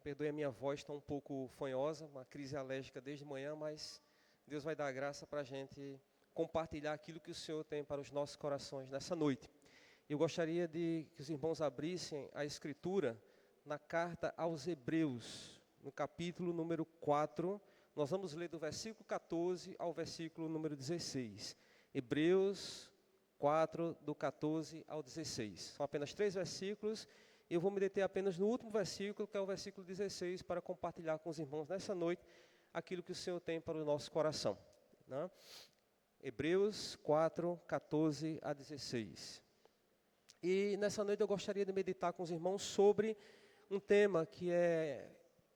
Perdoe a minha voz, está um pouco fanhosa, uma crise alérgica desde manhã, mas Deus vai dar graça para a gente compartilhar aquilo que o Senhor tem para os nossos corações nessa noite. Eu gostaria de que os irmãos abrissem a Escritura na carta aos Hebreus, no capítulo número 4. Nós vamos ler do versículo 14 ao versículo número 16. Hebreus 4, do 14 ao 16. São apenas 3 versículos. Eu vou me deter apenas no último versículo, que é o versículo 16, para compartilhar com os irmãos nessa noite aquilo que o Senhor tem para o nosso coração. Né? Hebreus 4, 14 a 16. E nessa noite eu gostaria de meditar com os irmãos sobre um tema que é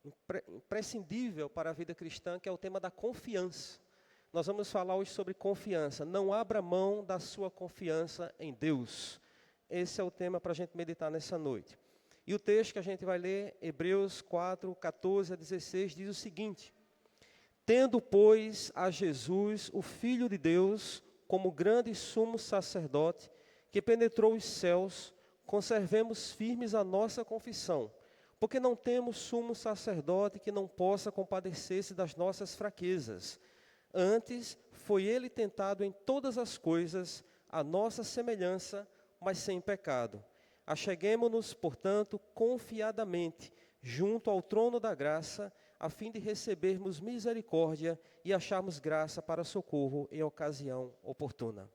imprescindível para a vida cristã, que é o tema da confiança. Nós vamos falar hoje sobre confiança. Não abra mão da sua confiança em Deus. Esse é o tema para a gente meditar nessa noite. E o texto que a gente vai ler, Hebreus 4, 14 a 16, diz o seguinte: Tendo, pois, a Jesus, o Filho de Deus, como grande sumo sacerdote, que penetrou os céus, conservemos firmes a nossa confissão, porque não temos sumo sacerdote que não possa compadecer-se das nossas fraquezas. Antes, foi ele tentado em todas as coisas, à nossa semelhança, mas sem pecado. Acheguemo-nos, portanto, confiadamente, junto ao trono da graça, a fim de recebermos misericórdia e acharmos graça para socorro em ocasião oportuna.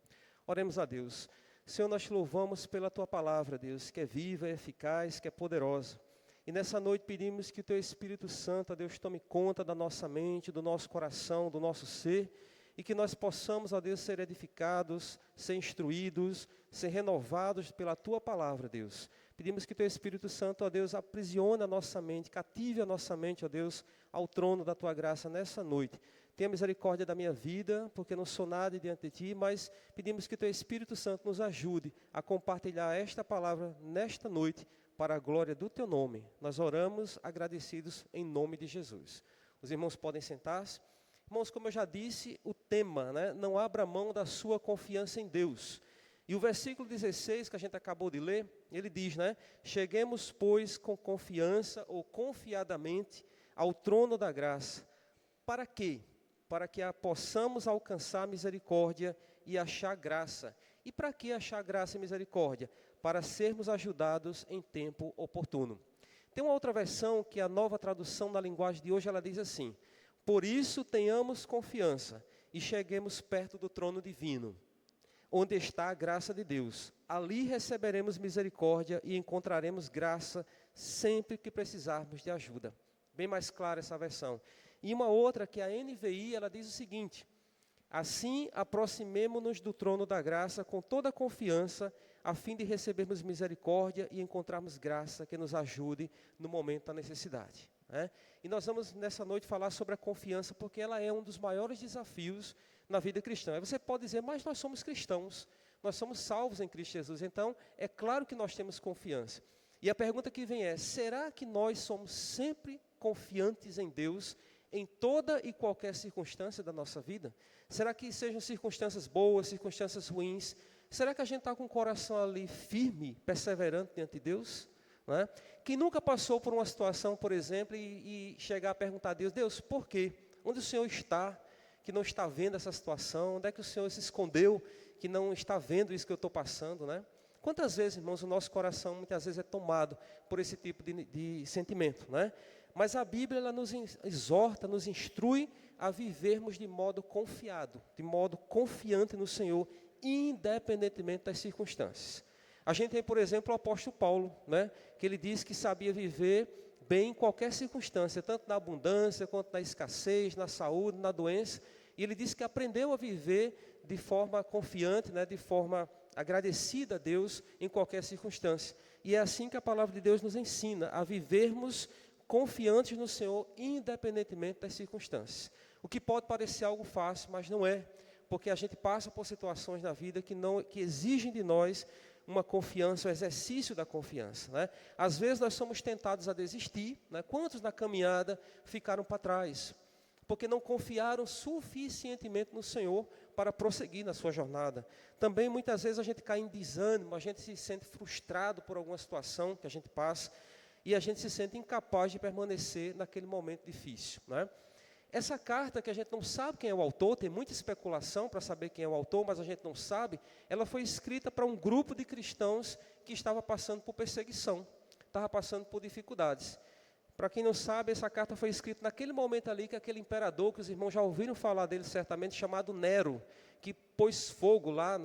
Oremos a Deus. Senhor, nós te louvamos pela Tua palavra, Deus, que é viva, é eficaz, que é poderosa. E nessa noite pedimos que o Teu Espírito Santo, Deus, tome conta da nossa mente, do nosso coração, do nosso ser, e que nós possamos, ó Deus, ser edificados, ser instruídos, ser renovados pela Tua palavra, Deus. Pedimos que Teu Espírito Santo, ó Deus, aprisione a nossa mente, cative a nossa mente, ó Deus, ao trono da Tua graça nessa noite. Tenha misericórdia da minha vida, porque não sou nada diante de Ti, mas pedimos que Teu Espírito Santo nos ajude a compartilhar esta palavra nesta noite, para a glória do Teu nome. Nós oramos agradecidos em nome de Jesus. Os irmãos podem sentar-se. Irmãos, como eu já disse, o tema, né? Não abra mão da sua confiança em Deus. E o versículo 16, que a gente acabou de ler, ele diz, né? Cheguemos, pois, com confiança ou confiadamente ao trono da graça. Para quê? Para que possamos alcançar misericórdia e achar graça. E para que achar graça e misericórdia? Para sermos ajudados em tempo oportuno. Tem uma outra versão, que é a Nova Tradução da linguagem de hoje, ela diz assim: Por isso tenhamos confiança e cheguemos perto do trono divino, onde está a graça de Deus. Ali receberemos misericórdia e encontraremos graça sempre que precisarmos de ajuda. Bem mais clara essa versão. E uma outra, que é a NVI, ela diz o seguinte: Assim, aproximemo-nos do trono da graça com toda a confiança, a fim de recebermos misericórdia e encontrarmos graça que nos ajude no momento da necessidade. E nós vamos nessa noite falar sobre a confiança, porque ela é um dos maiores desafios na vida cristã. Aí você pode dizer, mas nós somos cristãos, nós somos salvos em Cristo Jesus, então é claro que nós temos confiança. E a pergunta que vem é, será que nós somos sempre confiantes em Deus em toda e qualquer circunstância da nossa vida? Será que sejam circunstâncias boas, circunstâncias ruins? Será que a gente está com o coração ali firme, perseverante diante de Deus? Não é? Quem nunca passou por uma situação, por exemplo, e chegar a perguntar a Deus, Deus, por quê? Onde o Senhor está, que não está vendo essa situação? Onde é que o Senhor se escondeu, que não está vendo isso que eu estou passando, né? Quantas vezes, irmãos, o nosso coração muitas vezes é tomado por esse tipo de sentimento, né? Mas a Bíblia, ela nos exorta, nos instrui a vivermos de modo confiado, de modo confiante no Senhor, independentemente das circunstâncias. A gente tem, por exemplo, o apóstolo Paulo, né, que ele diz que sabia viver bem em qualquer circunstância, tanto na abundância, quanto na escassez, na saúde, na doença. E ele disse que aprendeu a viver de forma confiante, né, de forma agradecida a Deus em qualquer circunstância. E é assim que a palavra de Deus nos ensina, a vivermos confiantes no Senhor, independentemente das circunstâncias. O que pode parecer algo fácil, mas não é, porque a gente passa por situações na vida que exigem de nós uma confiança, o exercício da confiança, né? Às vezes nós somos tentados a desistir, né? Quantos na caminhada ficaram para trás? Porque não confiaram suficientemente no Senhor para prosseguir na sua jornada. Também muitas vezes a gente cai em desânimo, a gente se sente frustrado por alguma situação que a gente passa. e a gente se sente incapaz de permanecer naquele momento difícil, né? Essa carta, que a gente não sabe quem é o autor, tem muita especulação para saber quem é o autor, mas a gente não sabe, ela foi escrita para um grupo de cristãos que estava passando por perseguição, estava passando por dificuldades. Para quem não sabe, essa carta foi escrita naquele momento ali que aquele imperador, que os irmãos já ouviram falar dele certamente, chamado Nero, que pôs fogo lá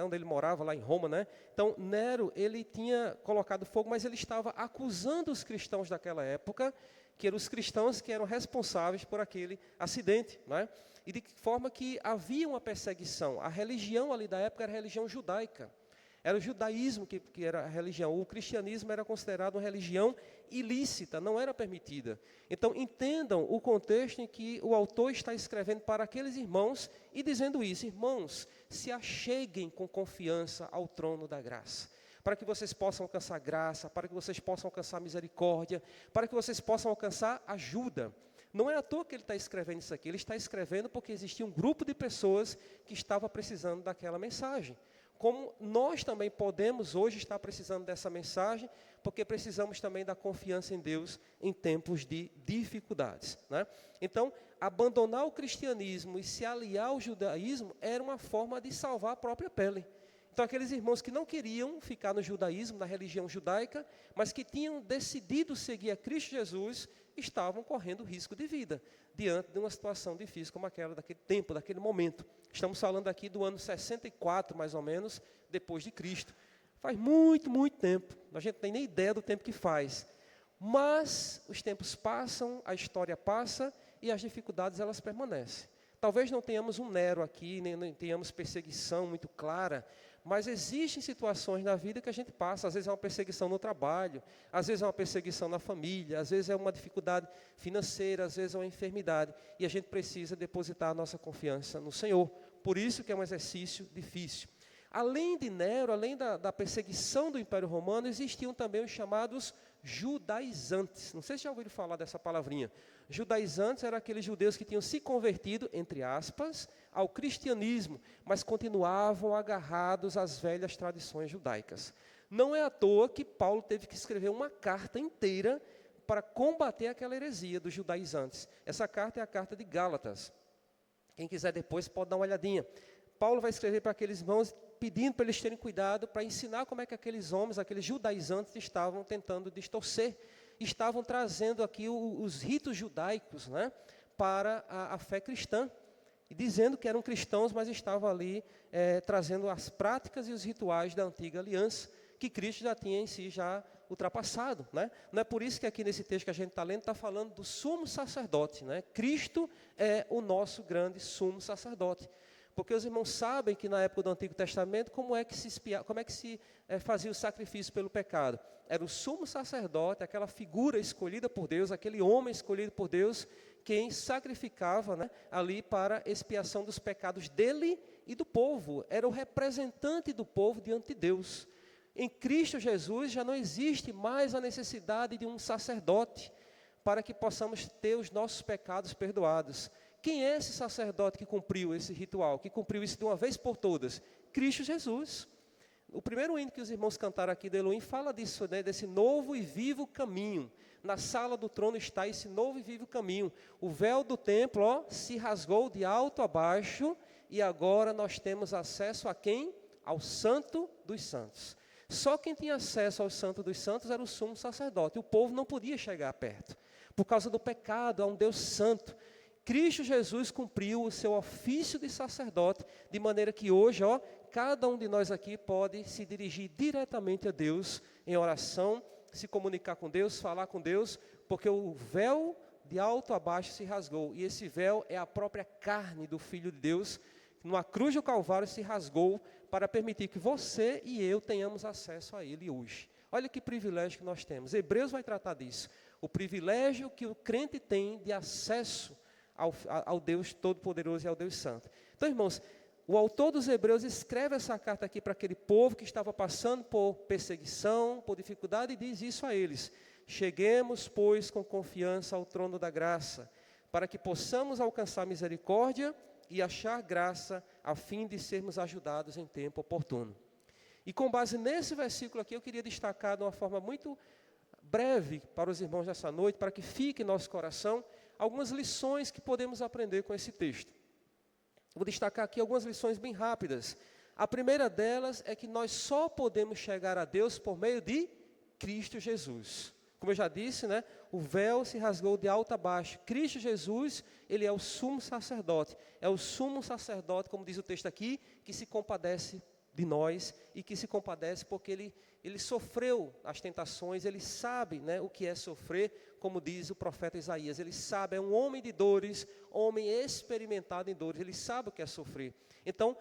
onde ele morava, lá em Roma, né? Então, Nero, ele tinha colocado fogo, mas ele estava acusando os cristãos daquela época, que eram os cristãos que eram responsáveis por aquele acidente, né? E de forma que havia uma perseguição. A religião ali da época era a religião judaica. Era o judaísmo que era a religião. O cristianismo era considerado uma religião ilícita, não era permitida. Então, entendam o contexto em que o autor está escrevendo para aqueles irmãos e dizendo isso: irmãos, se acheguem com confiança ao trono da graça, para que vocês possam alcançar graça, para que vocês possam alcançar misericórdia, para que vocês possam alcançar ajuda. Não é à toa que ele está escrevendo isso aqui, ele está escrevendo porque existia um grupo de pessoas que estava precisando daquela mensagem. Como nós também podemos hoje estar precisando dessa mensagem, porque precisamos também da confiança em Deus em tempos de dificuldades, né? Então, abandonar o cristianismo e se aliar ao judaísmo era uma forma de salvar a própria pele. Então, aqueles irmãos que não queriam ficar no judaísmo, na religião judaica, mas que tinham decidido seguir a Cristo Jesus, estavam correndo risco de vida, diante de uma situação difícil como aquela daquele tempo, daquele momento. Estamos falando aqui do ano 64, mais ou menos, depois de Cristo. Faz muito, muito tempo. A gente não tem nem ideia do tempo que faz. Mas os tempos passam, a história passa e as dificuldades elas permanecem. Talvez não tenhamos um Nero aqui, nem tenhamos perseguição muito clara, mas existem situações na vida que a gente passa. Às vezes é uma perseguição no trabalho, às vezes é uma perseguição na família, às vezes é uma dificuldade financeira, às vezes é uma enfermidade. E a gente precisa depositar a nossa confiança no Senhor. Por isso que é um exercício difícil. Além de Nero, além da perseguição do Império Romano, existiam também os chamados judaizantes. Não sei se já ouviram falar dessa palavrinha. Judaizantes eram aqueles judeus que tinham se convertido, entre aspas, ao cristianismo, mas continuavam agarrados às velhas tradições judaicas. Não é à toa que Paulo teve que escrever uma carta inteira para combater aquela heresia dos judaizantes. Essa carta é a carta de Gálatas. Quem quiser depois pode dar uma olhadinha. Paulo vai escrever para aqueles irmãos, pedindo para eles terem cuidado, para ensinar como é que aqueles homens, aqueles judaizantes, estavam tentando distorcer, estavam trazendo aqui os ritos judaicos, né, para a fé cristã, e dizendo que eram cristãos, mas estavam ali trazendo as práticas e os rituais da antiga aliança, que Cristo já tinha em si já ultrapassado, né? Não é por isso que aqui nesse texto que a gente está lendo, está falando do sumo sacerdote, né? Cristo é o nosso grande sumo sacerdote. Porque os irmãos sabem que na época do Antigo Testamento, como é que se fazia o sacrifício pelo pecado? Era o sumo sacerdote, aquela figura escolhida por Deus, aquele homem escolhido por Deus, quem sacrificava, né, ali para expiação dos pecados dele e do povo. Era o representante do povo diante de Deus. Em Cristo Jesus já não existe mais a necessidade de um sacerdote para que possamos ter os nossos pecados perdoados. Quem é esse sacerdote que cumpriu esse ritual, que cumpriu isso de uma vez por todas? Cristo Jesus. O primeiro hino que os irmãos cantaram aqui do Elohim fala disso, né, desse novo e vivo caminho. Na sala do trono está esse novo e vivo caminho. O véu do templo se rasgou de alto a baixo e agora nós temos acesso a quem? Ao Santo dos Santos. Só quem tinha acesso ao Santo dos Santos era o sumo sacerdote. O povo não podia chegar perto, por causa do pecado, a um Deus santo. Cristo Jesus cumpriu o seu ofício de sacerdote, de maneira que hoje, cada um de nós aqui pode se dirigir diretamente a Deus em oração, se comunicar com Deus, falar com Deus, porque o véu de alto a baixo se rasgou, e esse véu é a própria carne do Filho de Deus, que numa cruz do Calvário se rasgou para permitir que você e eu tenhamos acesso a Ele hoje. Olha que privilégio que nós temos. Hebreus vai tratar disso. O privilégio que o crente tem de acesso ao Deus Todo-Poderoso e ao Deus Santo. Então, irmãos, o autor dos Hebreus escreve essa carta aqui para aquele povo que estava passando por perseguição, por dificuldade, e diz isso a eles: cheguemos, pois, com confiança ao trono da graça, para que possamos alcançar misericórdia e achar graça, a fim de sermos ajudados em tempo oportuno. E com base nesse versículo aqui, eu queria destacar de uma forma muito breve para os irmãos nessa noite, para que fique em nosso coração, algumas lições que podemos aprender com esse texto. Vou destacar aqui algumas lições bem rápidas. A primeira delas é que nós só podemos chegar a Deus por meio de Cristo Jesus. Como eu já disse, né, o véu se rasgou de alto a baixo. Cristo Jesus, ele é o sumo sacerdote. É o sumo sacerdote, como diz o texto aqui, que se compadece de nós e que se compadece porque ele sofreu as tentações, ele sabe, né, o que é sofrer, como diz o profeta Isaías. Ele sabe, é um homem de dores, homem experimentado em dores, ele sabe o que é sofrer. Então,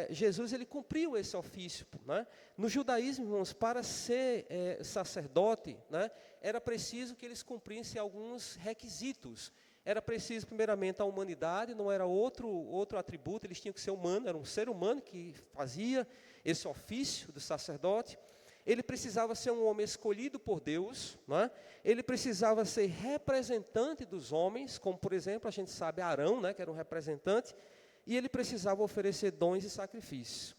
Jesus, ele cumpriu esse ofício, né? No judaísmo, irmãos, para ser sacerdote, né, era preciso que eles cumprissem alguns requisitos. Era preciso, primeiramente, a humanidade, não era outro atributo, eles tinham que ser humanos, era um ser humano que fazia esse ofício do sacerdote. Ele precisava ser um homem escolhido por Deus, né? Ele precisava ser representante dos homens, como, por exemplo, a gente sabe Arão, né, que era um representante, e ele precisava oferecer dons e sacrifícios.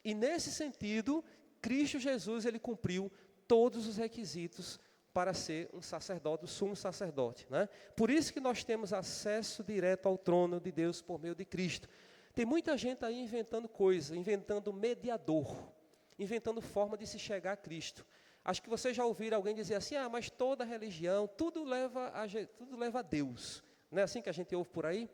E nesse sentido, Cristo Jesus, ele cumpriu todos os requisitos para ser um sacerdote, o sumo sacerdote, né? Por isso que nós temos acesso direto ao trono de Deus por meio de Cristo. Tem muita gente aí inventando coisa, inventando mediador, inventando forma de se chegar a Cristo. Acho que vocês já ouviram alguém dizer assim, mas toda religião, tudo leva a Deus. Não é assim que a gente ouve por aí?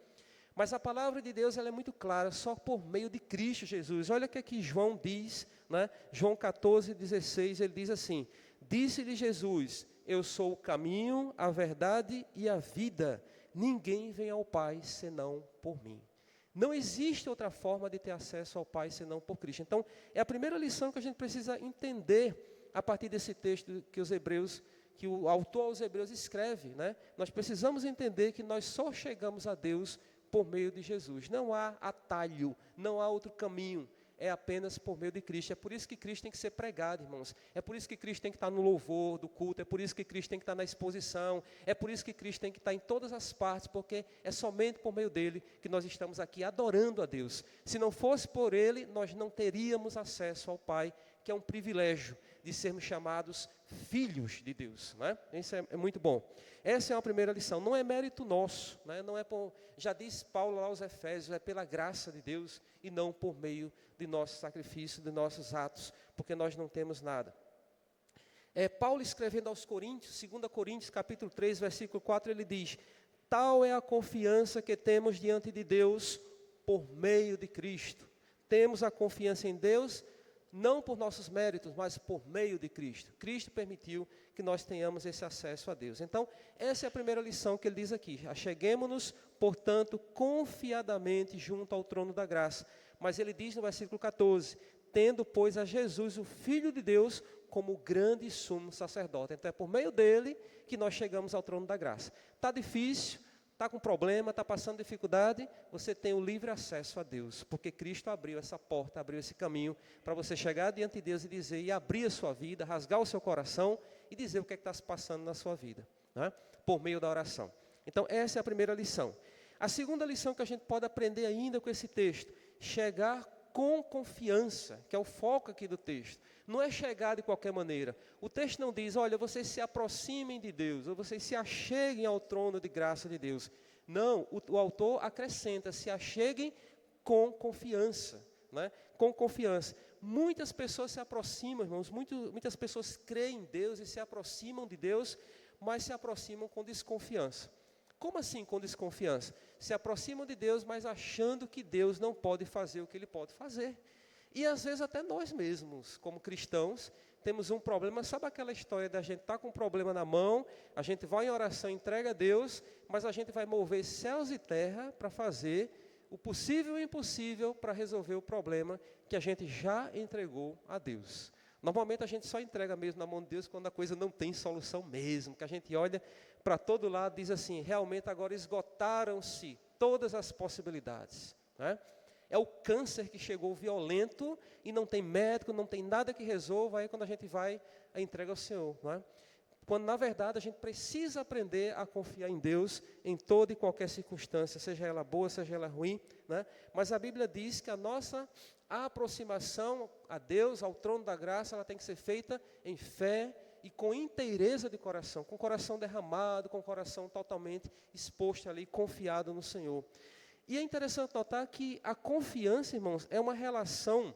Mas a palavra de Deus, ela é muito clara, só por meio de Cristo Jesus. Olha o que aqui João diz, né? João 14:16, ele diz assim: disse-lhe Jesus, eu sou o caminho, a verdade e a vida. Ninguém vem ao Pai senão por mim. Não existe outra forma de ter acesso ao Pai senão por Cristo. Então, é a primeira lição que a gente precisa entender a partir desse texto que o autor aos Hebreus escreve, né? Nós precisamos entender que nós só chegamos a Deus por meio de Jesus. Não há atalho, não há outro caminho. É apenas por meio de Cristo. É por isso que Cristo tem que ser pregado, irmãos. É por isso que Cristo tem que estar no louvor do culto. É por isso que Cristo tem que estar na exposição. É por isso que Cristo tem que estar em todas as partes, porque é somente por meio dele que nós estamos aqui adorando a Deus. Se não fosse por ele, nós não teríamos acesso ao Pai, que é um privilégio de sermos chamados filhos de Deus, né? Isso é muito bom. Essa é uma primeira lição. Não é mérito nosso, né? Não é por, já diz Paulo lá aos Efésios, é pela graça de Deus e não por meio de nosso sacrifício, de nossos atos, porque nós não temos nada. Paulo escrevendo aos Coríntios, 2 Coríntios capítulo 3, versículo 4, ele diz: tal é a confiança que temos diante de Deus por meio de Cristo. Temos a confiança em Deus, não por nossos méritos, mas por meio de Cristo. Cristo permitiu que nós tenhamos esse acesso a Deus. Então, essa é a primeira lição que ele diz aqui. Acheguemo-nos, portanto, confiadamente junto ao trono da graça. Mas ele diz no versículo 14, tendo, pois, a Jesus, o Filho de Deus, como grande sumo sacerdote. Então, é por meio dele que nós chegamos ao trono da graça. Está difícil, está com problema, está passando dificuldade, você tem o livre acesso a Deus, porque Cristo abriu essa porta, abriu esse caminho para você chegar diante de Deus e dizer, e abrir a sua vida, rasgar o seu coração e dizer o que é que está se passando na sua vida, né? Por meio da oração. Então, essa é a primeira lição. A segunda lição que a gente pode aprender ainda com esse texto, chegar com confiança, que é o foco aqui do texto. Não é chegar de qualquer maneira. O texto não diz, olha, vocês se aproximem de Deus, ou vocês se acheguem ao trono de graça de Deus. Não, o autor acrescenta, se acheguem com confiança, né? Com confiança. Muitas pessoas se aproximam, irmãos, muitas pessoas creem em Deus e se aproximam de Deus, mas se aproximam com desconfiança. Como assim com desconfiança? Se aproximam de Deus, mas achando que Deus não pode fazer o que Ele pode fazer. E às vezes até nós mesmos, como cristãos, temos um problema. Sabe aquela história da gente estar com um problema na mão, a gente vai em oração, entrega a Deus, mas a gente vai mover céus e terra para fazer o possível e o impossível para resolver o problema que a gente já entregou a Deus. Normalmente a gente só entrega mesmo na mão de Deus quando a coisa não tem solução mesmo, que a gente olha para todo lado e diz assim, realmente agora esgotaram-se todas as possibilidades, né? É o câncer que chegou violento e não tem médico, não tem nada que resolva, aí quando a gente vai, a entrega ao Senhor, né? Quando na verdade a gente precisa aprender a confiar em Deus em toda e qualquer circunstância, seja ela boa, seja ela ruim, né? Mas a Bíblia diz que a nossa aproximação a Deus, ao trono da graça, ela tem que ser feita em fé e com inteireza de coração, com o coração derramado, com o coração totalmente exposto ali, confiado no Senhor. E é interessante notar que a confiança, irmãos, é uma relação,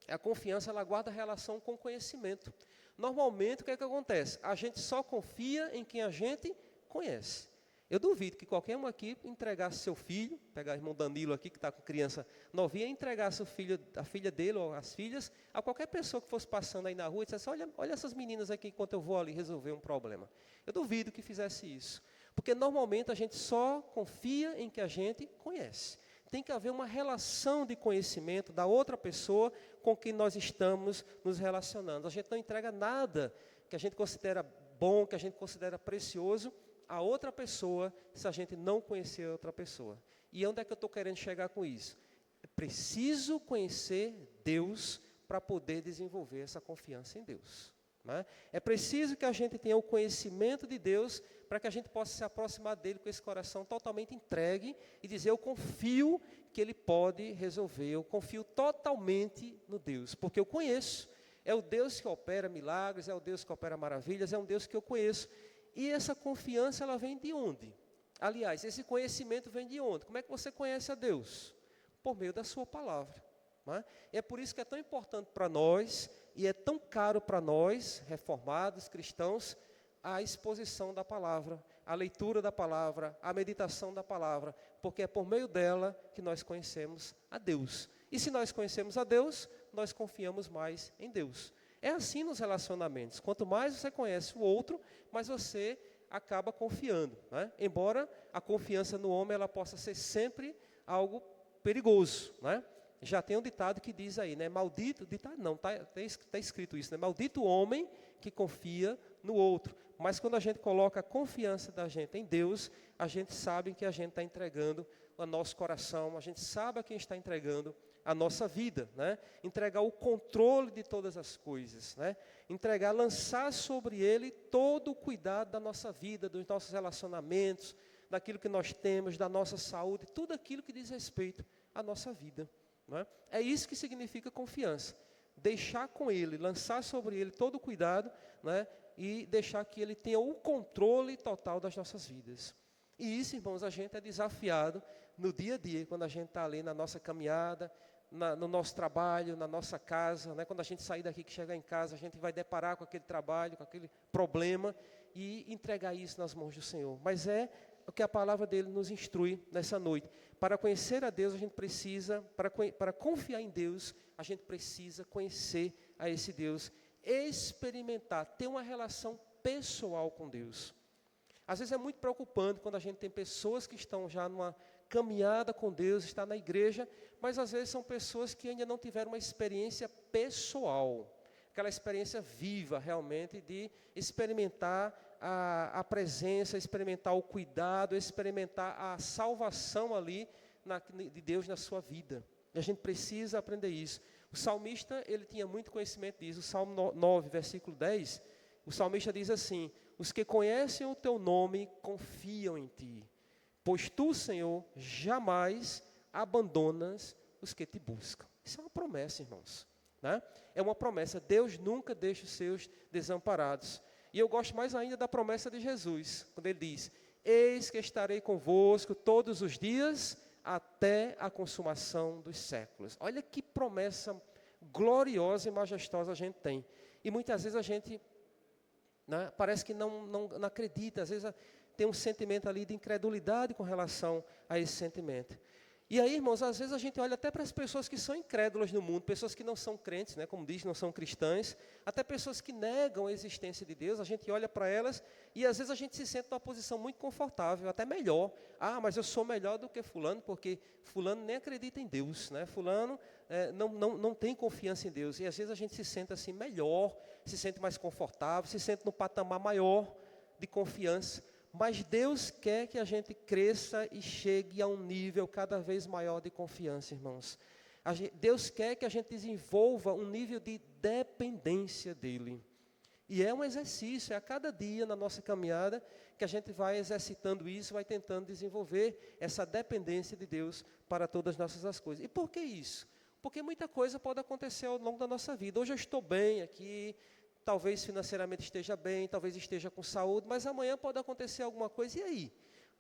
a confiança ela guarda relação com o conhecimento. Normalmente, o que é que acontece? A gente só confia em quem a gente conhece. Eu duvido que qualquer um aqui entregasse seu filho, pegar o irmão Danilo aqui, que está com criança novinha, entregasse o filho, a filha dele ou as filhas, a qualquer pessoa que fosse passando aí na rua e dissesse, olha essas meninas aqui enquanto eu vou ali resolver um problema. Eu duvido que fizesse isso. Porque normalmente a gente só confia em que a gente conhece. Tem que haver uma relação de conhecimento da outra pessoa com quem nós estamos nos relacionando. A gente não entrega nada que a gente considera bom, que a gente considera precioso, a outra pessoa, se a gente não conhecer a outra pessoa. E onde é que eu estou querendo chegar com isso? É preciso conhecer Deus para poder desenvolver essa confiança em Deus. Né? É preciso que a gente tenha o conhecimento de Deus para que a gente possa se aproximar dele com esse coração totalmente entregue e dizer, eu confio que ele pode resolver, eu confio totalmente no Deus, porque eu conheço, é o Deus que opera milagres, é o Deus que opera maravilhas, é um Deus que eu conheço. E essa confiança, ela vem de onde? Aliás, esse conhecimento vem de onde? Como é que você conhece a Deus? Por meio da sua palavra. Né? É por isso que é tão importante para nós, e é tão caro para nós, reformados, cristãos, a exposição da palavra, a leitura da palavra, a meditação da palavra, porque é por meio dela que nós conhecemos a Deus. E se nós conhecemos a Deus, nós confiamos mais em Deus. É assim nos relacionamentos. Quanto mais você conhece o outro, mais você acaba confiando. Né? Embora a confiança no homem ela possa ser sempre algo perigoso. Né? Já tem um ditado que diz aí, né? Maldito, ditado não, está escrito isso, né? Maldito o homem que confia no outro. Mas quando a gente coloca a confiança da gente em Deus, a gente sabe que a gente está entregando o nosso coração, a gente sabe a quem está entregando a nossa vida, né? Entregar o controle de todas as coisas, né? Entregar, lançar sobre ele todo o cuidado da nossa vida, dos nossos relacionamentos, daquilo que nós temos, da nossa saúde, tudo aquilo que diz respeito à nossa vida. Né? É isso que significa confiança. Deixar com ele, lançar sobre ele todo o cuidado, né? E deixar que ele tenha o controle total das nossas vidas. E isso, irmãos, a gente é desafiado no dia a dia, quando a gente está ali na nossa caminhada, no nosso trabalho, na nossa casa, né? Quando a gente sair daqui, que chegar em casa, a gente vai deparar com aquele trabalho, com aquele problema e entregar isso nas mãos do Senhor. Mas é o que a palavra dele nos instrui nessa noite. Para conhecer a Deus, a gente precisa, para confiar em Deus, a gente precisa conhecer a esse Deus, experimentar, ter uma relação pessoal com Deus. Às vezes é muito preocupante quando a gente tem pessoas que estão já numa caminhada com Deus, está na igreja, mas às vezes são pessoas que ainda não tiveram uma experiência pessoal, aquela experiência viva realmente de experimentar a presença, experimentar o cuidado, experimentar a salvação ali de Deus na sua vida. E a gente precisa aprender isso. O salmista, ele tinha muito conhecimento disso. O Salmo 9, versículo 10, o salmista diz assim, os que conhecem o teu nome confiam em ti, pois tu, Senhor, jamais abandonas os que te buscam. Isso é uma promessa, irmãos. Né? É uma promessa. Deus nunca deixa os seus desamparados. E eu gosto mais ainda da promessa de Jesus, quando ele diz, eis que estarei convosco todos os dias, até a consumação dos séculos. Olha que promessa gloriosa e majestosa a gente tem. E muitas vezes a gente, né, parece que não acredita, às vezes tem um sentimento ali de incredulidade com relação a esse sentimento. E aí, irmãos, às vezes a gente olha até para as pessoas que são incrédulas no mundo, pessoas que não são crentes, né, como diz, não são cristãs, até pessoas que negam a existência de Deus, a gente olha para elas e às vezes a gente se sente numa posição muito confortável, até melhor. Ah, mas eu sou melhor do que fulano, porque fulano nem acredita em Deus, né? Fulano não tem confiança em Deus. E às vezes a gente se sente assim melhor, se sente mais confortável, se sente no patamar maior de confiança. Mas Deus quer que a gente cresça e chegue a um nível cada vez maior de confiança, irmãos. Deus quer que a gente desenvolva um nível de dependência dEle. E é um exercício, é a cada dia na nossa caminhada que a gente vai exercitando isso, vai tentando desenvolver essa dependência de Deus para todas as nossas coisas. E por que isso? Porque muita coisa pode acontecer ao longo da nossa vida. Hoje eu estou bem aqui, talvez financeiramente esteja bem, talvez esteja com saúde, mas amanhã pode acontecer alguma coisa, e aí?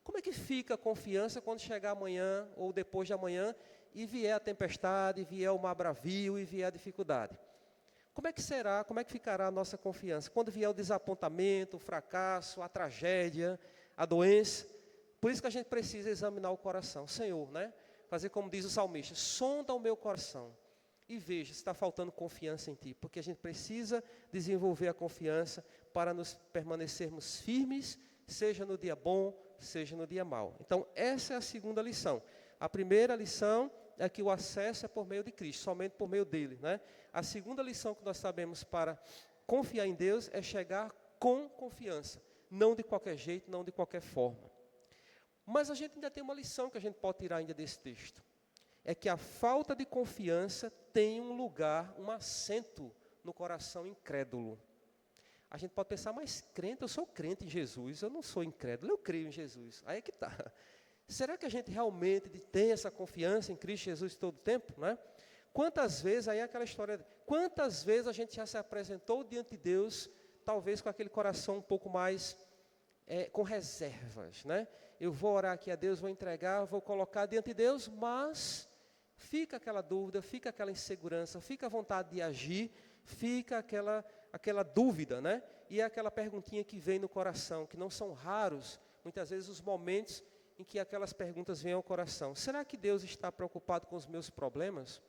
Como é que fica a confiança quando chegar amanhã ou depois de amanhã e vier a tempestade, vier o mar bravio e vier a dificuldade? Como é que será, como é que ficará a nossa confiança? Quando vier o desapontamento, o fracasso, a tragédia, a doença. Por isso que a gente precisa examinar o coração. Senhor, né? Fazer como diz o salmista, sonda o meu coração e veja se está faltando confiança em Ti. Porque a gente precisa desenvolver a confiança para nos permanecermos firmes, seja no dia bom, seja no dia mau. Então, essa é a segunda lição. A primeira lição é que o acesso é por meio de Cristo, somente por meio dele, né? A segunda lição que nós sabemos para confiar em Deus é chegar com confiança, não de qualquer jeito, não de qualquer forma. Mas a gente ainda tem uma lição que a gente pode tirar ainda desse texto. É que a falta de confiança tem um lugar, um assento no coração incrédulo. A gente pode pensar, mas crente, eu sou crente em Jesus, eu não sou incrédulo, eu creio em Jesus. Aí é que está. Será que a gente realmente tem essa confiança em Cristo Jesus todo o tempo, né? Quantas vezes, aí é aquela história, quantas vezes a gente já se apresentou diante de Deus, talvez com aquele coração um pouco mais, com reservas, né? Eu vou orar aqui a Deus, vou entregar, vou colocar diante de Deus, mas fica aquela dúvida, fica aquela insegurança, fica a vontade de agir, fica aquela dúvida, né? E é aquela perguntinha que vem no coração, que não são raros, muitas vezes, os momentos em que aquelas perguntas vêm ao coração. Será que Deus está preocupado com os meus problemas?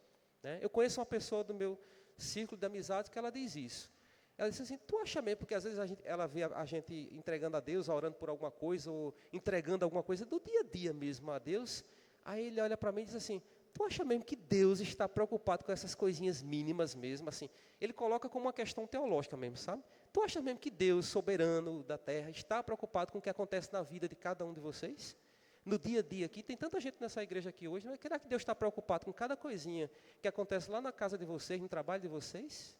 Né? Eu conheço uma pessoa do meu círculo de amizades que ela diz isso. Ela diz assim, tu acha mesmo, porque às vezes ela vê a gente entregando a Deus, orando por alguma coisa, ou entregando alguma coisa do dia a dia mesmo a Deus, aí ele olha para mim e diz assim, tu acha mesmo que Deus está preocupado com essas coisinhas mínimas mesmo, assim? Ele coloca como uma questão teológica mesmo, sabe? Tu acha mesmo que Deus, soberano da terra, está preocupado com o que acontece na vida de cada um de vocês? No dia a dia aqui, tem tanta gente nessa igreja aqui hoje, mas será que Deus está preocupado com cada coisinha que acontece lá na casa de vocês, no trabalho de vocês?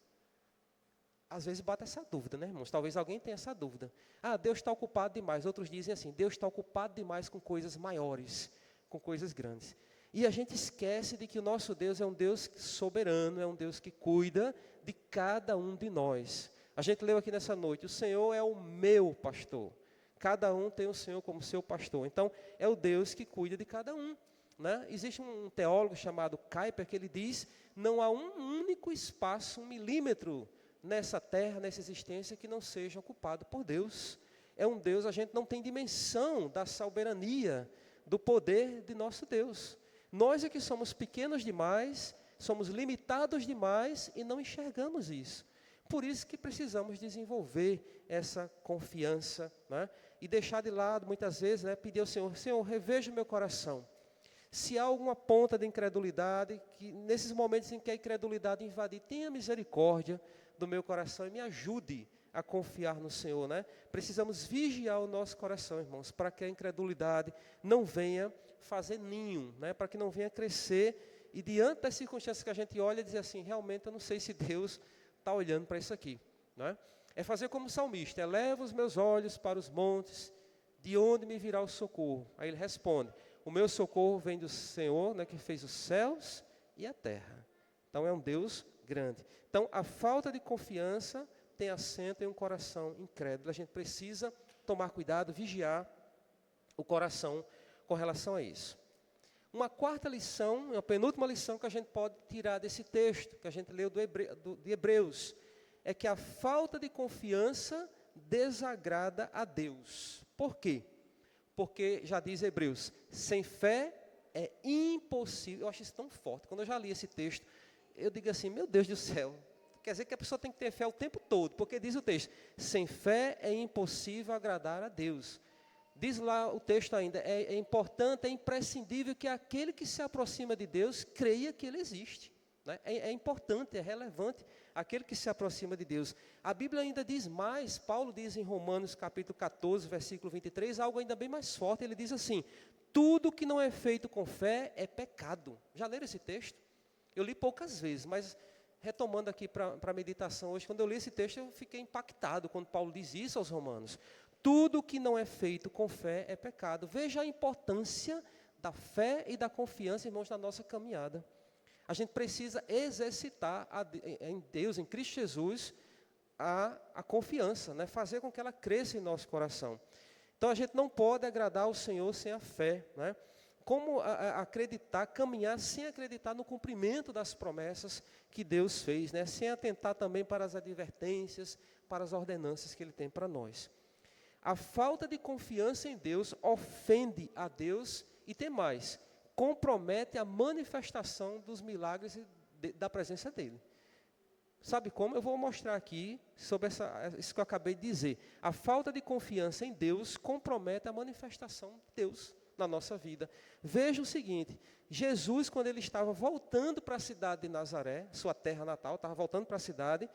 Às vezes bate essa dúvida, né, irmãos? Talvez alguém tenha essa dúvida. Ah, Deus está ocupado demais. Outros dizem assim, Deus está ocupado demais com coisas maiores, com coisas grandes. E a gente esquece de que o nosso Deus é um Deus soberano, é um Deus que cuida de cada um de nós. A gente leu aqui nessa noite, o Senhor é o meu pastor. Cada um tem o Senhor como seu pastor. Então, é o Deus que cuida de cada um. Né? Existe um teólogo chamado Kuyper que ele diz, não há um único espaço, 1 milímetro, nessa terra, nessa existência, que não seja ocupado por Deus. É um Deus, a gente não tem dimensão da soberania, do poder de nosso Deus. Nós é que somos pequenos demais, somos limitados demais e não enxergamos isso. Por isso que precisamos desenvolver essa confiança, né? E deixar de lado, muitas vezes, né, pedir ao Senhor, Senhor, reveja o meu coração. Se há alguma ponta de incredulidade, que nesses momentos em que a incredulidade invadir, tenha misericórdia do meu coração e me ajude a confiar no Senhor, né? Precisamos vigiar o nosso coração, irmãos, para que a incredulidade não venha fazer ninho, né? Para que não venha crescer e diante das circunstâncias que a gente olha, dizer assim, realmente eu não sei se Deus está olhando para isso aqui, né? É fazer como o salmista, eleva os meus olhos para os montes, de onde me virá o socorro? Aí ele responde, o meu socorro vem do Senhor, né, que fez os céus e a terra. Então é um Deus grande. Então a falta de confiança tem assento em um coração incrédulo. A gente precisa tomar cuidado, vigiar o coração com relação a isso. Uma quarta lição, uma penúltima lição que a gente pode tirar desse texto, que a gente leu de Hebreus, é que a falta de confiança desagrada a Deus. Por quê? Porque, já diz Hebreus, sem fé é impossível. Eu acho isso tão forte. Quando eu já li esse texto, eu digo assim, meu Deus do céu. Quer dizer que a pessoa tem que ter fé o tempo todo. Porque diz o texto, sem fé é impossível agradar a Deus. Diz lá o texto ainda, é importante, é imprescindível que aquele que se aproxima de Deus creia que Ele existe. Né? É importante, é relevante aquele que se aproxima de Deus. A Bíblia ainda diz mais, Paulo diz em Romanos capítulo 14, versículo 23, algo ainda bem mais forte, ele diz assim, tudo que não é feito com fé é pecado. Já leram esse texto? Eu li poucas vezes, mas retomando aqui para a meditação hoje, quando eu li esse texto eu fiquei impactado quando Paulo diz isso aos romanos. Tudo que não é feito com fé é pecado. Veja a importância da fé e da confiança, irmãos, na nossa caminhada. A gente precisa exercitar em Deus, em Cristo Jesus, a confiança, né? Fazer com que ela cresça em nosso coração. Então a gente não pode agradar ao Senhor sem a fé, né? Como acreditar, caminhar sem acreditar no cumprimento das promessas que Deus fez, né? Sem atentar também para as advertências, para as ordenanças que Ele tem para nós. A falta de confiança em Deus ofende a Deus e tem mais, compromete a manifestação dos milagres da presença dEle. Sabe como? Eu vou mostrar aqui sobre isso que eu acabei de dizer. A falta de confiança em Deus compromete a manifestação de Deus na nossa vida. Veja o seguinte, Jesus, quando ele estava voltando para a cidade de Nazaré, sua terra natal, estava voltando para a cidade,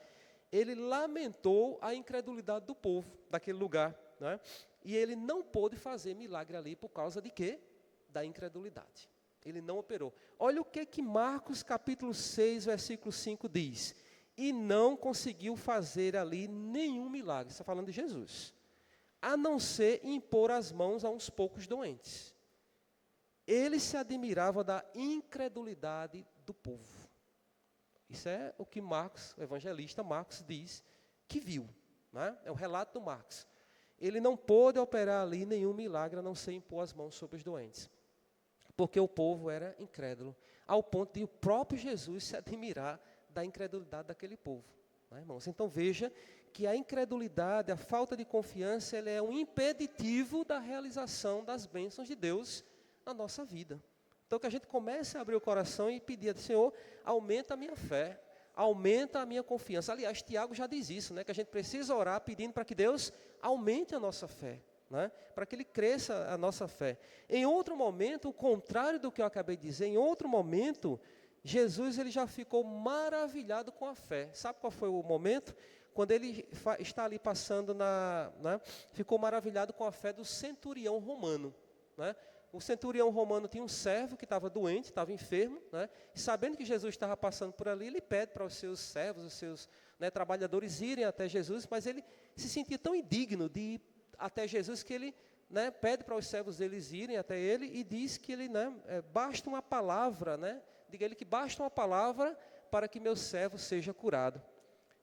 ele lamentou a incredulidade do povo daquele lugar, né? E ele não pôde fazer milagre ali por causa de quê? Da incredulidade. Ele não operou. Olha o que Marcos capítulo 6, versículo 5 diz. E não conseguiu fazer ali nenhum milagre, está falando de Jesus, a não ser impor as mãos a uns poucos doentes. Ele se admirava da incredulidade do povo. Isso é o que Marcos, o evangelista Marcos, diz que viu, né? É o relato do Marcos. Ele não pôde operar ali nenhum milagre, a não ser impor as mãos sobre os doentes, porque o povo era incrédulo, ao ponto de o próprio Jesus se admirar da incredulidade daquele povo, né, irmãos? Então veja que a incredulidade, a falta de confiança, ela é um impeditivo da realização das bênçãos de Deus na nossa vida. Então que a gente comece a abrir o coração e pedir, Senhor, aumenta a minha fé, aumenta a minha confiança. Aliás, Tiago já diz isso, né, que a gente precisa orar pedindo para que Deus aumente a nossa fé, né, para que Ele cresça a nossa fé. Em outro momento, o contrário do que eu acabei de dizer, em outro momento, Jesus ele já ficou maravilhado com a fé. Sabe qual foi o momento? Quando ele está ali passando, ficou maravilhado com a fé do centurião romano, né? O centurião romano tinha um servo que estava doente, estava enfermo, né? E sabendo que Jesus estava passando por ali, ele pede para os seus servos, os seus, né, trabalhadores irem até Jesus, mas ele se sentia tão indigno de ir até Jesus que ele, né, pede para os servos deles irem até ele e diz que ele, né, basta uma palavra, né? Diga ele que basta uma palavra para que meu servo seja curado.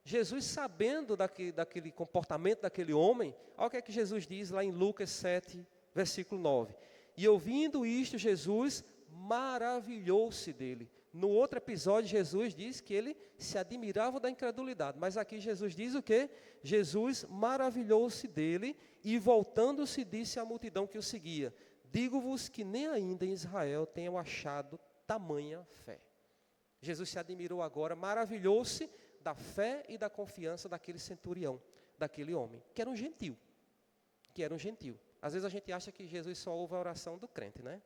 Jesus, sabendo daquele comportamento daquele homem, olha o que é que Jesus diz lá em Lucas 7, versículo 9. E ouvindo isto, Jesus maravilhou-se dele. No outro episódio, Jesus diz que ele se admirava da incredulidade. Mas aqui Jesus diz o quê? Jesus maravilhou-se dele e voltando-se disse à multidão que o seguia. Digo-vos que nem ainda em Israel tenham achado tamanha fé. Jesus se admirou agora, maravilhou-se da fé e da confiança daquele centurião, daquele homem, que era um gentil. Às vezes a gente acha que Jesus só ouve a oração do crente, né?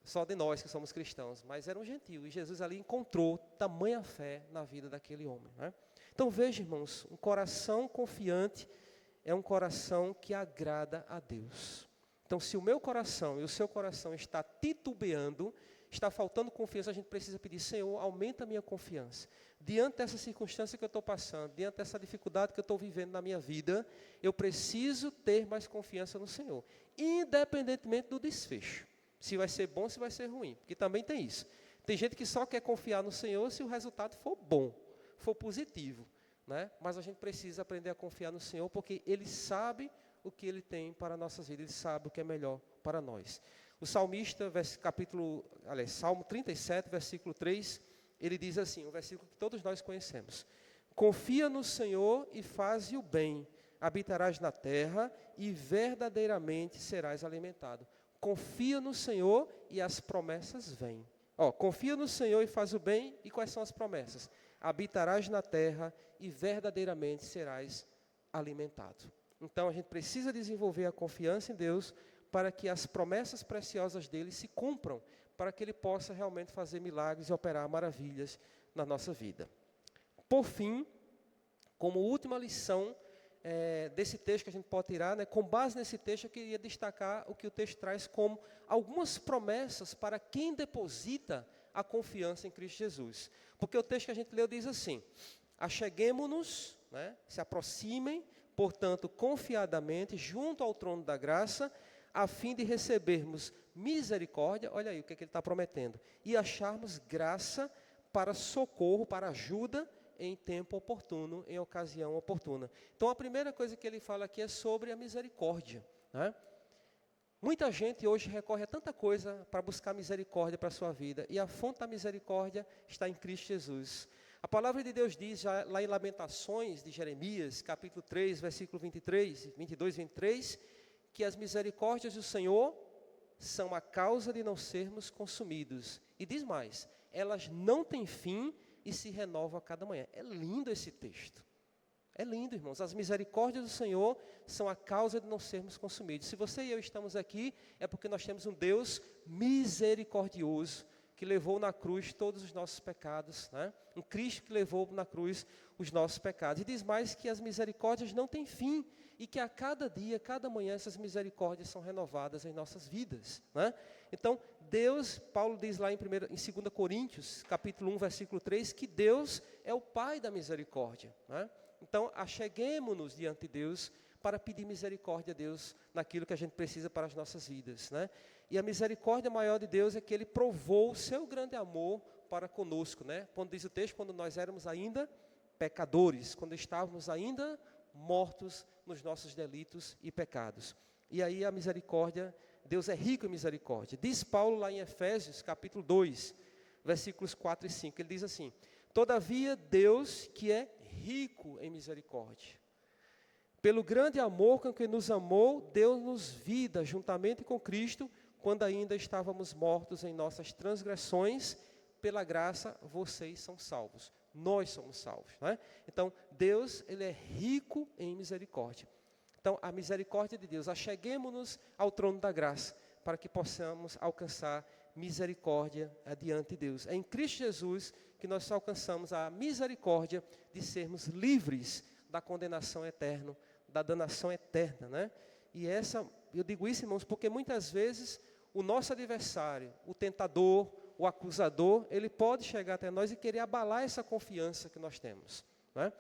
Só de nós que somos cristãos, mas era um gentil, e Jesus ali encontrou tamanha fé na vida daquele homem, né? Então veja, irmãos, um coração confiante é um coração que agrada a Deus. Então, se o meu coração e o seu coração está titubeando, está faltando confiança, a gente precisa pedir, Senhor, aumenta a minha confiança. Diante dessa circunstância que eu estou passando, diante dessa dificuldade que eu estou vivendo na minha vida, eu preciso ter mais confiança no Senhor, independentemente do desfecho. Se vai ser bom, se vai ser ruim, porque também tem isso. Tem gente que só quer confiar no Senhor se o resultado for bom, for positivo, né? Mas a gente precisa aprender a confiar no Senhor, porque Ele sabe o que Ele tem para a nossa vida, Ele sabe o que é melhor para nós. O salmista, Salmo 37, versículo 3, ele diz assim, um versículo que todos nós conhecemos. Confia no Senhor e faze o bem, habitarás na terra e verdadeiramente serás alimentado. Confia no Senhor e as promessas vêm. Confia no Senhor e faz o bem, e quais são as promessas? Habitarás na terra e verdadeiramente serás alimentado. Então, a gente precisa desenvolver a confiança em Deus para que as promessas preciosas dele se cumpram, para que ele possa realmente fazer milagres e operar maravilhas na nossa vida. Por fim, como última lição desse texto que a gente pode tirar, né, com base nesse texto, eu queria destacar o que o texto traz como algumas promessas para quem deposita a confiança em Cristo Jesus. Porque o texto que a gente leu diz assim, acheguemo-nos, né, se aproximem, portanto, confiadamente, junto ao trono da graça, a fim de recebermos misericórdia, olha aí o que ele está prometendo, e acharmos graça para socorro, para ajuda em tempo oportuno, em ocasião oportuna. Então, a primeira coisa que ele fala aqui é sobre a misericórdia, né? Muita gente hoje recorre a tanta coisa para buscar misericórdia para a sua vida, e a fonte da misericórdia está em Cristo Jesus. A palavra de Deus diz, já lá em Lamentações de Jeremias, capítulo 3, versículo 22 e 23, que as misericórdias do Senhor são a causa de não sermos consumidos. E diz mais, elas não têm fim e se renovam a cada manhã. É lindo esse texto. É lindo, irmãos. As misericórdias do Senhor são a causa de não sermos consumidos. Se você e eu estamos aqui, é porque nós temos um Deus misericordioso, que levou na cruz todos os nossos pecados, né? Um Cristo que levou na cruz os nossos pecados. E diz mais que as misericórdias não têm fim, e que a cada dia, cada manhã, essas misericórdias são renovadas em nossas vidas, né? Então, Deus, Paulo diz lá em 2 Coríntios, capítulo 1, versículo 3, que Deus é o Pai da misericórdia, né? Então, acheguemo-nos diante de Deus para pedir misericórdia a Deus naquilo que a gente precisa para as nossas vidas, né? E a misericórdia maior de Deus é que Ele provou o seu grande amor para conosco, né? Quando diz o texto, quando nós éramos ainda pecadores, quando estávamos ainda mortos nos nossos delitos e pecados. E aí a misericórdia, Deus é rico em misericórdia. Diz Paulo lá em Efésios, capítulo 2, versículos 4 e 5, ele diz assim: todavia Deus, que é rico em misericórdia, pelo grande amor com que nos amou, deu-nos vida juntamente com Cristo, quando ainda estávamos mortos em nossas transgressões, pela graça vocês são salvos. Nós somos salvos, né? Então, Deus, Ele é rico em misericórdia. Então, a misericórdia de Deus, acheguemo-nos ao trono da graça, para que possamos alcançar misericórdia diante de Deus. É em Cristo Jesus que nós alcançamos a misericórdia de sermos livres da condenação eterna, da danação eterna, né? E eu digo isso, irmãos, porque muitas vezes o nosso adversário, o tentador, o acusador, ele pode chegar até nós e querer abalar essa confiança que nós temos, né?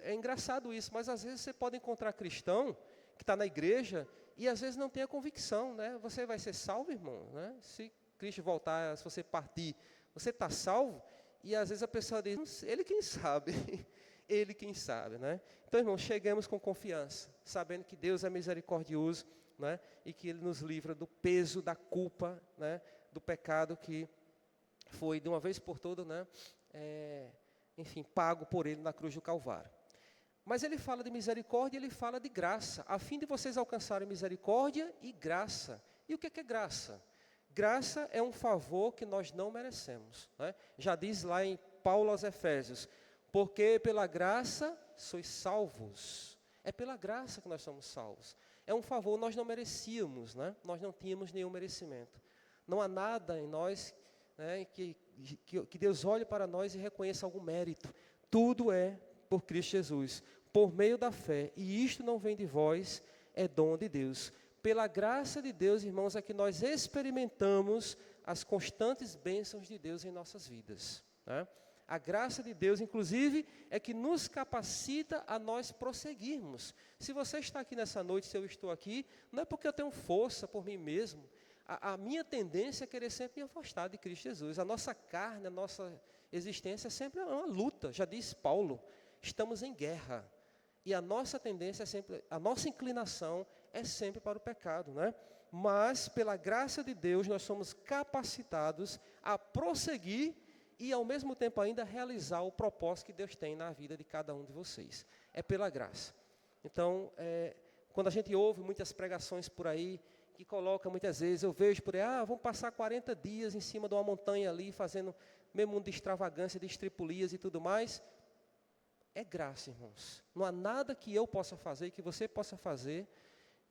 É engraçado isso, mas às vezes você pode encontrar cristão que está na igreja e às vezes não tem a convicção, né? Você vai ser salvo, irmão, né? Se Cristo voltar, se você partir, você está salvo? E às vezes a pessoa diz, ele quem sabe, ele quem sabe, né? Então, irmão, cheguemos com confiança, sabendo que Deus é misericordioso, né? E que Ele nos livra do peso, da culpa, né? Do pecado que foi de uma vez por todas, né? Enfim, pago por Ele na cruz do Calvário. Mas Ele fala de misericórdia e Ele fala de graça, a fim de vocês alcançarem misericórdia e graça. E o que é graça? Graça é um favor que nós não merecemos, né? Já diz lá em Paulo aos Efésios, porque pela graça sois salvos. É pela graça que nós somos salvos. É um favor, nós não merecíamos, né? Nós não tínhamos nenhum merecimento. Não há nada em nós, né, que Deus olhe para nós e reconheça algum mérito. Tudo é por Cristo Jesus, por meio da fé. E isto não vem de vós, é dom de Deus. Pela graça de Deus, irmãos, é que nós experimentamos as constantes bênçãos de Deus em nossas vidas, né? A graça de Deus, inclusive, é que nos capacita a nós prosseguirmos. Se você está aqui nessa noite, se eu estou aqui, não é porque eu tenho força por mim mesmo. A minha tendência é querer sempre me afastar de Cristo Jesus. A nossa carne, a nossa existência é sempre uma luta. Já diz Paulo, estamos em guerra. E a nossa tendência é sempre, a nossa inclinação é sempre para o pecado, né? Mas, pela graça de Deus, nós somos capacitados a prosseguir e, ao mesmo tempo, ainda realizar o propósito que Deus tem na vida de cada um de vocês. É pela graça. Então, quando a gente ouve muitas pregações por aí, que coloca muitas vezes, eu vejo por aí, vamos passar 40 dias em cima de uma montanha ali, fazendo mesmo mundo de extravagância, de estripulias e tudo mais. É graça, irmãos. Não há nada que eu possa fazer, que você possa fazer,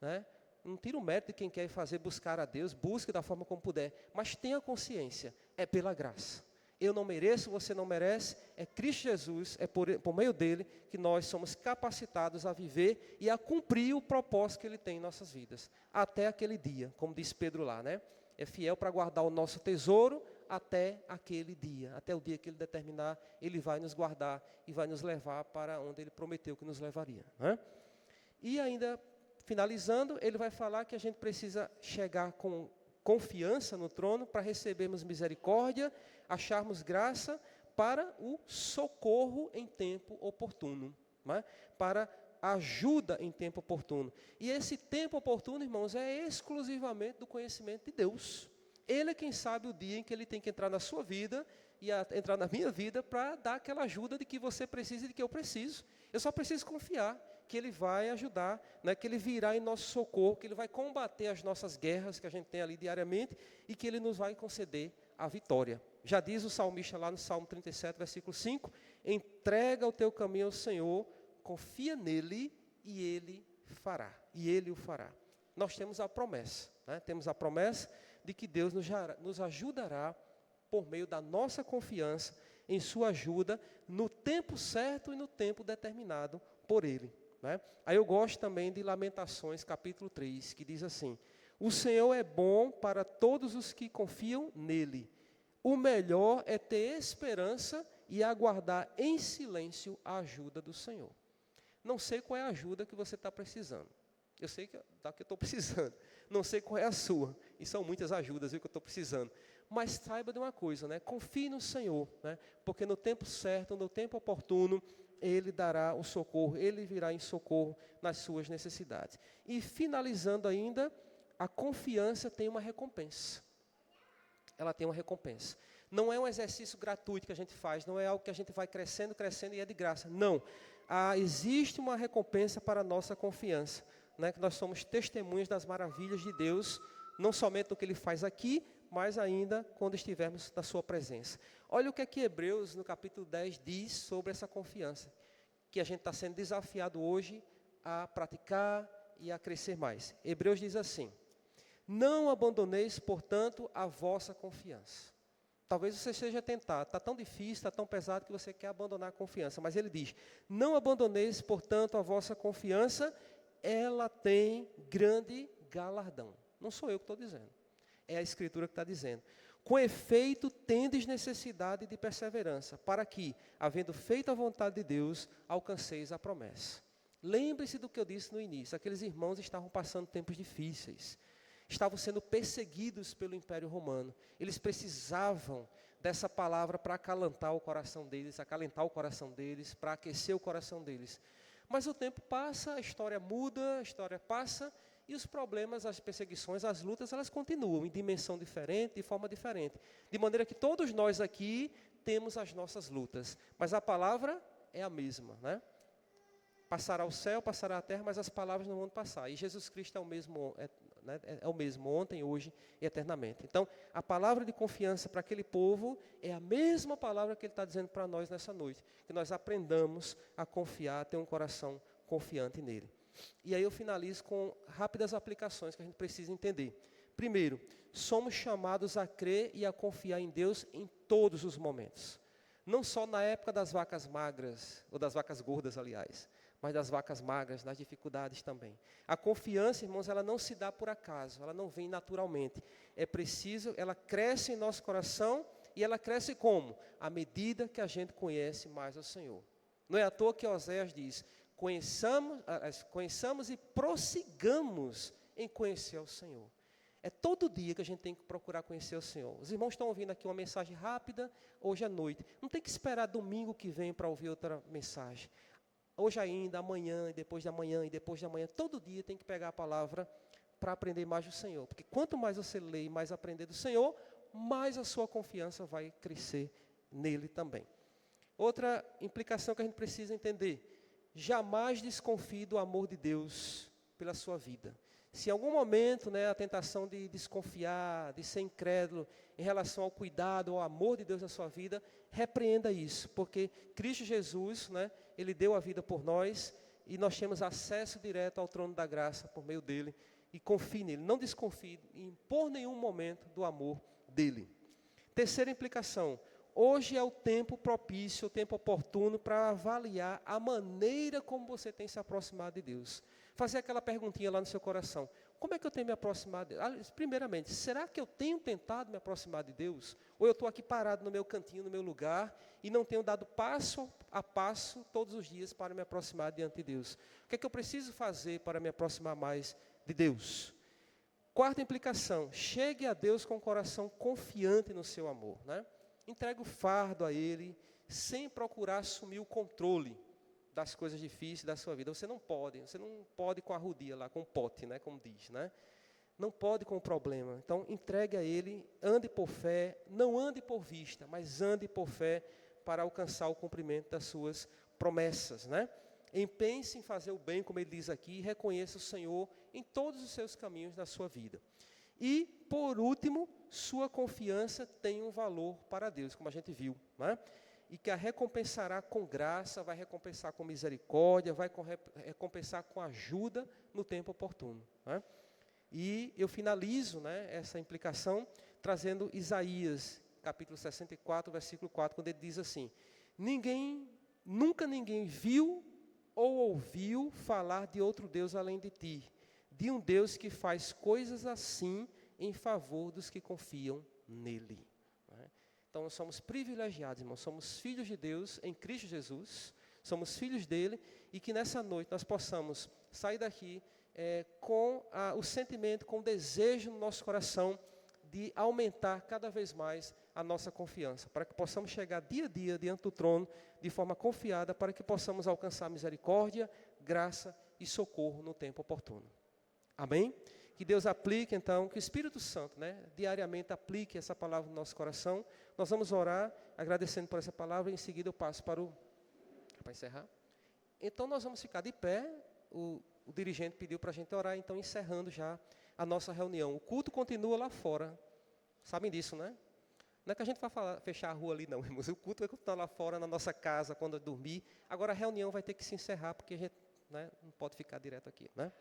né? Não tira o mérito de quem quer fazer, buscar a Deus, busque da forma como puder, mas tenha consciência, é pela graça. Eu não mereço, você não merece, é Cristo Jesus, é por meio dele que nós somos capacitados a viver e a cumprir o propósito que ele tem em nossas vidas, até aquele dia, como diz Pedro lá, né? É fiel para guardar o nosso tesouro até aquele dia, até o dia que ele determinar, ele vai nos guardar e vai nos levar para onde ele prometeu que nos levaria, né? E ainda, finalizando, ele vai falar que a gente precisa chegar com confiança no trono para recebermos misericórdia, acharmos graça, para o socorro em tempo oportuno, né? Para ajuda em tempo oportuno. E esse tempo oportuno, irmãos, é exclusivamente do conhecimento de Deus. Ele é quem sabe o dia em que Ele tem que entrar na sua vida e entrar na minha vida para dar aquela ajuda de que você precisa e de que eu preciso. Eu só preciso confiar que Ele vai ajudar, né, que Ele virá em nosso socorro, que Ele vai combater as nossas guerras que a gente tem ali diariamente e que Ele nos vai conceder a vitória. Já diz o salmista lá no Salmo 37, versículo 5, entrega o teu caminho ao Senhor, confia nele e Ele fará, e Ele o fará. Nós temos a promessa, né? Temos a promessa de que Deus nos ajudará por meio da nossa confiança em sua ajuda no tempo certo e no tempo determinado por Ele, né? Aí eu gosto também de Lamentações, capítulo 3, que diz assim, o Senhor é bom para todos os que confiam nele. O melhor é ter esperança e aguardar em silêncio a ajuda do Senhor. Não sei qual é a ajuda que você está precisando. Eu sei que da que eu estou precisando. Não sei qual é a sua. E são muitas ajudas, viu, que eu estou precisando. Mas saiba de uma coisa, né? Confie no Senhor, né? Porque no tempo certo, no tempo oportuno, Ele dará o socorro, Ele virá em socorro nas suas necessidades. E finalizando ainda, a confiança tem uma recompensa. Ela tem uma recompensa. Não é um exercício gratuito que a gente faz, não é algo que a gente vai crescendo, crescendo e é de graça. Não. Existe uma recompensa para a nossa confiança, né? Que nós somos testemunhas das maravilhas de Deus, não somente do que Ele faz aqui, mas ainda quando estivermos na sua presença. Olha o que é que Hebreus, no capítulo 10, diz sobre essa confiança, que a gente está sendo desafiado hoje a praticar e a crescer mais. Hebreus diz assim, não abandoneis, portanto, a vossa confiança. Talvez você seja tentado, está tão difícil, está tão pesado que você quer abandonar a confiança. Mas ele diz, não abandoneis, portanto, a vossa confiança, ela tem grande galardão. Não sou eu que estou dizendo, é a Escritura que está dizendo. Com efeito, tendes necessidade de perseverança, para que, havendo feito a vontade de Deus, alcanceis a promessa. Lembre-se do que eu disse no início, aqueles irmãos estavam passando tempos difíceis. Estavam sendo perseguidos pelo Império Romano. Eles precisavam dessa palavra para acalentar o coração deles, para aquecer o coração deles. Mas o tempo passa, a história muda, a história passa, e os problemas, as perseguições, as lutas, elas continuam em dimensão diferente, de forma diferente. De maneira que todos nós aqui temos as nossas lutas, mas a palavra é a mesma, né? Passará o céu, passará a terra, mas as palavras não vão passar. E Jesus Cristo é o mesmo ontem, hoje e eternamente. Então, a palavra de confiança para aquele povo é a mesma palavra que Ele está dizendo para nós nessa noite. Que nós aprendamos a confiar, a ter um coração confiante nele. E aí eu finalizo com rápidas aplicações que a gente precisa entender. Primeiro, somos chamados a crer e a confiar em Deus em todos os momentos. Não só na época das vacas magras, ou das vacas gordas, aliás, mas das vacas magras, nas dificuldades também. A confiança, irmãos, ela não se dá por acaso, ela não vem naturalmente. É preciso, ela cresce em nosso coração, e ela cresce como? À medida que a gente conhece mais o Senhor. Não é à toa que Oséias diz, conheçamos e prossigamos em conhecer o Senhor. É todo dia que a gente tem que procurar conhecer o Senhor. Os irmãos estão ouvindo aqui uma mensagem rápida, hoje à noite. Não tem que esperar domingo que vem para ouvir outra mensagem. Hoje ainda, amanhã, e depois de amanhã, e depois de amanhã, todo dia tem que pegar a palavra para aprender mais do Senhor. Porque quanto mais você lê e mais aprender do Senhor, mais a sua confiança vai crescer nele também. Outra implicação que a gente precisa entender, jamais desconfie do amor de Deus pela sua vida. Se em algum momento, né, a tentação de desconfiar, de ser incrédulo em relação ao cuidado, ao amor de Deus na sua vida, repreenda isso, porque Cristo Jesus, né, Ele deu a vida por nós e nós temos acesso direto ao trono da graça por meio dele e confie nele, não desconfie em por nenhum momento do amor dele. Terceira implicação, hoje é o tempo propício, o tempo oportuno para avaliar a maneira como você tem se aproximado de Deus. Fazer aquela perguntinha lá no seu coração, como é que eu tenho me aproximado de Deus? Primeiramente, será que eu tenho tentado me aproximar de Deus? Ou eu estou aqui parado no meu cantinho, no meu lugar, e não tenho dado passo a passo todos os dias para me aproximar diante de Deus? O que é que eu preciso fazer para me aproximar mais de Deus? Quarta implicação, chegue a Deus com o coração confiante no seu amor, né? Entregue o fardo a Ele, sem procurar assumir o controle das coisas difíceis da sua vida. Você não pode com a arrudia lá, com o pote, né, como diz, né? Não pode com o problema. Então, entregue a Ele, ande por fé, não ande por vista, mas ande por fé para alcançar o cumprimento das suas promessas, né? Empenhe-se em fazer o bem, como ele diz aqui, e reconheça o Senhor em todos os seus caminhos na sua vida. E, por último, sua confiança tem um valor para Deus, como a gente viu, né? E que a recompensará com graça, vai recompensar com misericórdia, vai recompensar com ajuda no tempo oportuno, né? E eu finalizo, né, essa implicação trazendo Isaías, capítulo 64, versículo 4, quando ele diz assim: nunca ninguém viu ou ouviu falar de outro Deus além de ti, de um Deus que faz coisas assim em favor dos que confiam nele. Então, nós somos privilegiados, irmãos, somos filhos de Deus em Cristo Jesus, somos filhos dele, e que nessa noite nós possamos sair daqui com o sentimento, com o desejo no nosso coração de aumentar cada vez mais a nossa confiança, para que possamos chegar dia a dia diante do trono de forma confiada, para que possamos alcançar misericórdia, graça e socorro no tempo oportuno. Amém? Que Deus aplique, então, que o Espírito Santo, né, diariamente aplique essa palavra no nosso coração. Nós vamos orar, agradecendo por essa palavra, e em seguida eu passo para encerrar. Então, nós vamos ficar de pé. O dirigente pediu para a gente orar, então, encerrando já a nossa reunião. O culto continua lá fora. Sabem disso, né? Não é que a gente vai fechar a rua ali, não, irmãos. O culto vai continuar lá fora, na nossa casa, quando eu dormir. Agora, a reunião vai ter que se encerrar, porque a gente, né, não pode ficar direto aqui, né?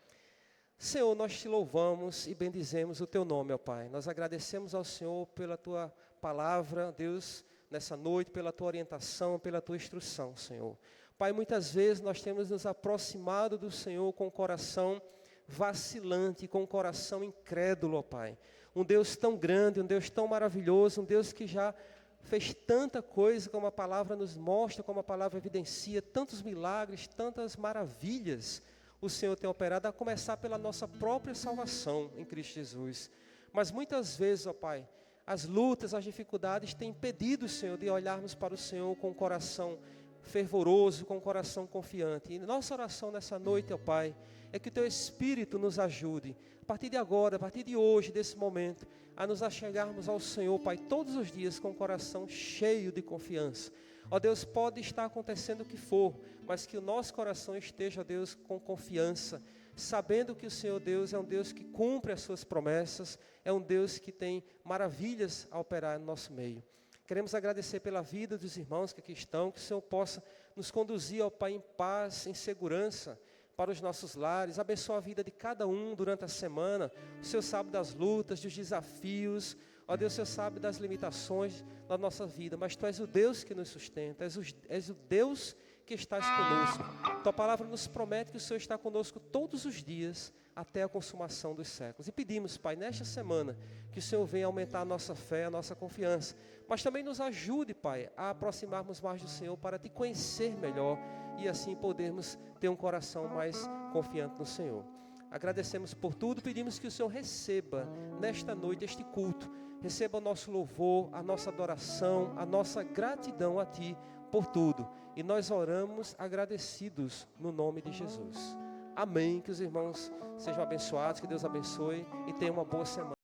Senhor, nós te louvamos e bendizemos o teu nome, ó Pai. Nós agradecemos ao Senhor pela tua palavra, Deus, nessa noite, pela tua orientação, pela tua instrução, Senhor. Pai, muitas vezes nós temos nos aproximado do Senhor com o coração vacilante, com o coração incrédulo, ó Pai. Um Deus tão grande, um Deus tão maravilhoso, um Deus que já fez tanta coisa, como a palavra nos mostra, como a palavra evidencia, tantos milagres, tantas maravilhas o Senhor tem operado, a começar pela nossa própria salvação em Cristo Jesus. Mas muitas vezes, ó Pai, as lutas, as dificuldades têm impedido, Senhor, de olharmos para o Senhor com o coração fervoroso, com o coração confiante. E nossa oração nessa noite, ó Pai, é que o Teu Espírito nos ajude, a partir de agora, a partir de hoje, desse momento, a nos achegarmos ao Senhor, Pai, todos os dias com o coração cheio de confiança. Ó Deus, pode estar acontecendo o que for, mas que o nosso coração esteja, ó Deus, com confiança, sabendo que o Senhor Deus é um Deus que cumpre as suas promessas, é um Deus que tem maravilhas a operar no nosso meio. Queremos agradecer pela vida dos irmãos que aqui estão, que o Senhor possa nos conduzir, ó Pai, em paz, em segurança, para os nossos lares. Abençoa a vida de cada um durante a semana. O Senhor sabe das lutas, dos desafios. Ó Deus, o Senhor sabe das limitações da nossa vida, mas Tu és o Deus que nos sustenta, és o Deus que estás conosco. Tua palavra nos promete que o Senhor está conosco todos os dias, até a consumação dos séculos. E pedimos, Pai, nesta semana, que o Senhor venha aumentar a nossa fé, a nossa confiança, mas também nos ajude, Pai, a aproximarmos mais do Senhor, para Te conhecer melhor, e assim podermos ter um coração mais confiante no Senhor. Agradecemos por tudo, pedimos que o Senhor receba nesta noite este culto, receba o nosso louvor, a nossa adoração, a nossa gratidão a Ti por tudo. E nós oramos agradecidos no nome de Jesus. Amém. Que os irmãos sejam abençoados, que Deus abençoe e tenham uma boa semana.